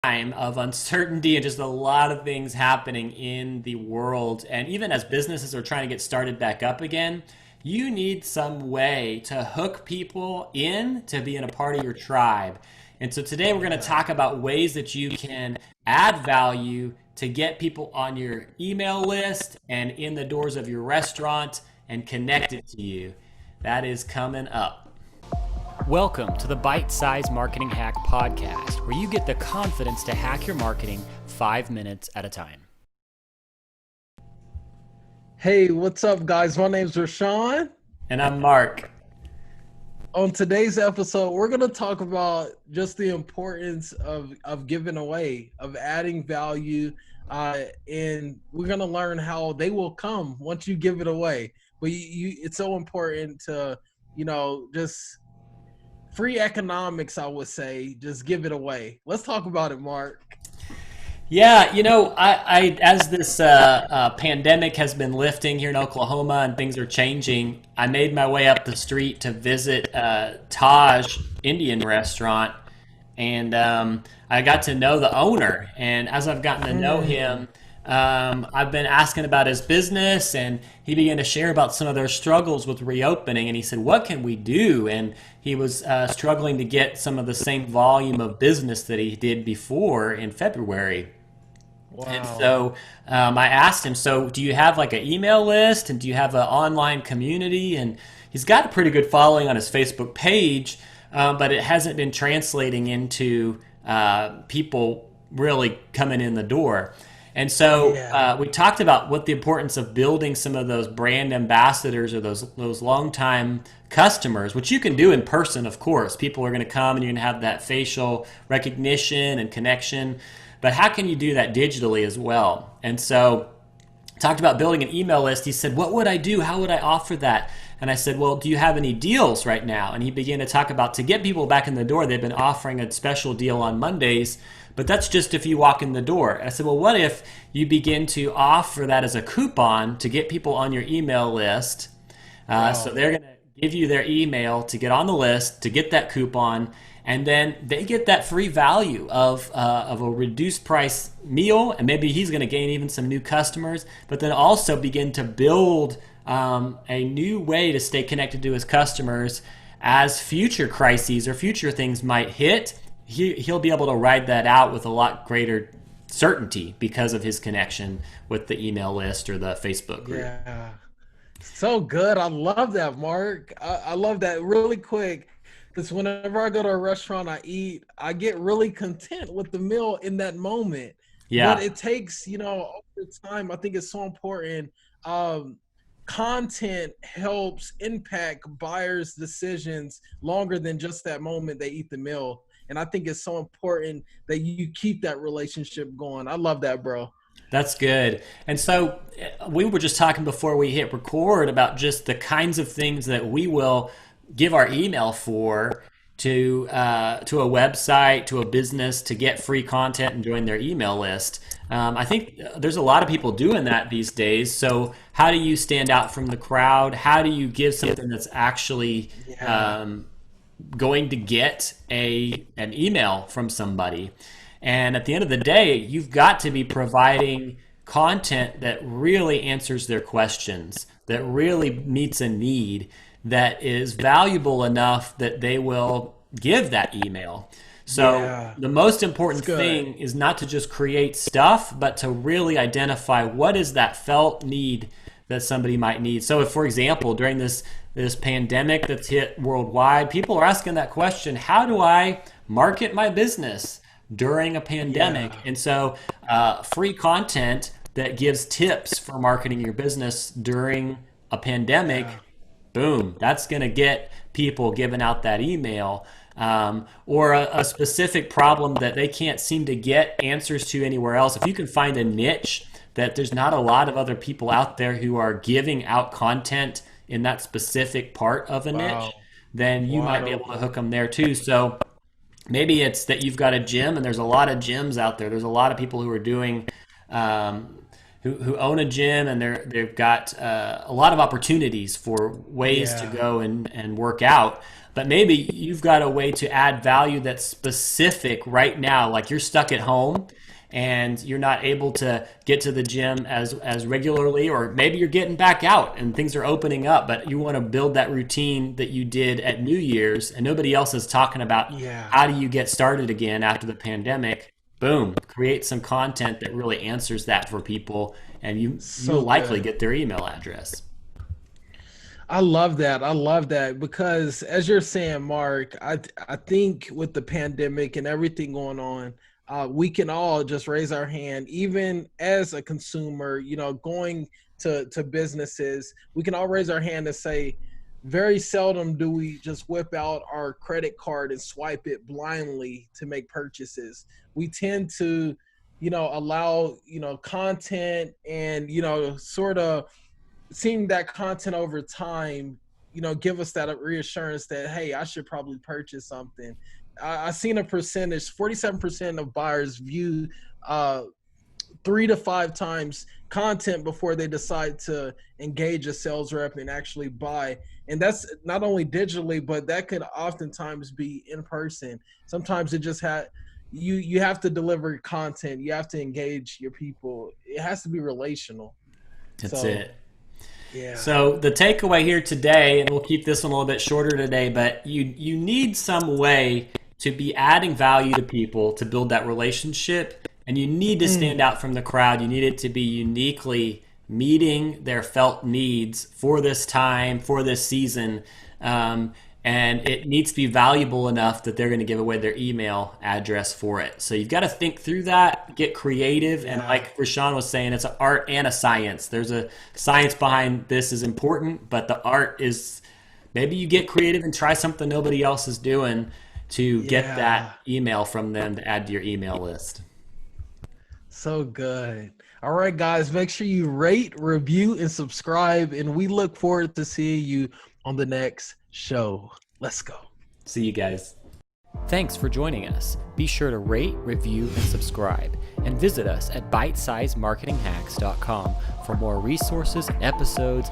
time of uncertainty and just a lot of things happening in the world. And even as businesses are trying to get started back up again, you need some way to hook people in to being a part of your tribe. And so today we're going to Yeah. talk about ways that you can add value to get people on your email list and in the doors of your restaurant and connect it to you. That is coming up. Welcome to the Bite Size Marketing Hack Podcast, where you get the confidence to hack your marketing 5 minutes at a time. Hey, what's up, guys? My name's Rashawn. And I'm Mark. On today's episode, we're going to talk about just the importance of giving away, of adding value, and we're going to learn how they will come once you give it away. But it's so important to, just free economics, I would say, just give it away. Let's talk about it, Mark. Yeah, I as this pandemic has been lifting here in Oklahoma and things are changing, I made my way up the street to visit Taj Indian restaurant, and I got to know the owner. And as I've gotten to know Mm, him, I've been asking about his business, and he began to share about some of their struggles with reopening. And he said, "What can we do?" And he was struggling to get some of the same volume of business that he did before in February. And wow. so I asked him, so do you have like an email list and do you have an online community? And he's got a pretty good following on his Facebook page, but it hasn't been translating into people really coming in the door. And so Yeah. we talked about what the importance of building some of those brand ambassadors or those longtime customers, which you can do in person, of course. People are going to come and you're going to have that facial recognition and connection. But how can you do that digitally as well? And so talked about building an email list. He said, "What would I do? How would I offer that?" And I said, "Well, do you have any deals right now?" And he began to talk about to get people back in the door, they've been offering a special deal on Mondays, but that's just if you walk in the door. And I said, "Well, what if you begin to offer that as a coupon to get people on your email list? So Wow. they're going to give you their email to get on the list to get that coupon, and then they get that free value of a reduced price meal, and maybe he's going to gain even some new customers, but then also begin to build a new way to stay connected to his customers as future crises or future things might hit. He'll be able to ride that out with a lot greater certainty because of his connection with the email list or the Facebook group." Yeah. So good. I love that, Mark. I love that really quick because whenever I go to a restaurant, I eat, I get really content with the meal in that moment. But Yeah. it takes, over time, I think it's so important. Um, Content helps impact buyers' decisions longer than just that moment they eat the meal. And I think it's so important that you keep that relationship going. I love that, bro. That's good. And so we were just talking before we hit record about just the kinds of things that we will give our email for to a website, to a business to get free content and join their email list. I think there's a lot of people doing that these days. So how do you stand out from the crowd? How do you give something that's actually Yeah. going to get an email from somebody? And at the end of the day, you've got to be providing content that really answers their questions, that really meets a need, that is valuable enough that they will give that email. So Yeah. the most It's important good. thing is not to just create stuff, but to really identify what is that felt need that somebody might need. So if, for example, during this pandemic that's hit worldwide, people are asking that question, how do I market my business during a pandemic? Yeah. And so free content that gives tips for marketing your business during a pandemic, Yeah. boom, that's going to get people giving out that email. Or a specific problem that they can't seem to get answers to anywhere else. If you can find a niche that there's not a lot of other people out there who are giving out content in that specific part of a niche, Wow. then you might Wide be able to open. hook them there too. So maybe it's that you've got a gym, and there's a lot of gyms out there. There's a lot of people who are doing um, who own a gym, and they've got a lot of opportunities for ways to go and work out. But maybe you've got a way to add value that's specific right now, like you're stuck at home and you're not able to get to the gym as regularly, or maybe you're getting back out and things are opening up, but you want to build that routine that you did at New Year's and nobody else is talking about. How do you get started again after the pandemic? Boom, create some content that really answers that for people, and you'll likely get their email address. I love that. I love that because, as you're saying, Mark, I think with the pandemic and everything going on, we can all just raise our hand, even as a consumer, going to businesses, we can all raise our hand and say, very seldom do we just whip out our credit card and swipe it blindly to make purchases. We tend to, allow, content and, sort of seeing that content over time, give us that reassurance that, hey, I should probably purchase something. I seen a percentage, 47% of buyers view 3 to 5 times content before they decide to engage a sales rep and actually buy. And that's not only digitally, but that could oftentimes be in person. Sometimes it just you have to deliver content. You have to engage your people. It has to be relational. That's it. Yeah. So the takeaway here today, and we'll keep this one a little bit shorter today, but you need some way to be adding value to people to build that relationship, and you need to stand out from the crowd. You need it to be uniquely meeting their felt needs for this time, for this season, and it needs to be valuable enough that they're going to give away their email address for it. So you've got to think through that, get creative, and like Rashawn was saying, it's an art and a science. There's a science behind this is important, but the art is maybe you get creative and try something nobody else is doing to get that email from them to add to your email list. So good. All right, guys, make sure you rate, review, and subscribe, and we look forward to seeing you on the next show. Let's go. See you guys. Thanks for joining us. Be sure to rate, review, and subscribe, and visit us at bitesizemarketinghacks.com for more resources and episodes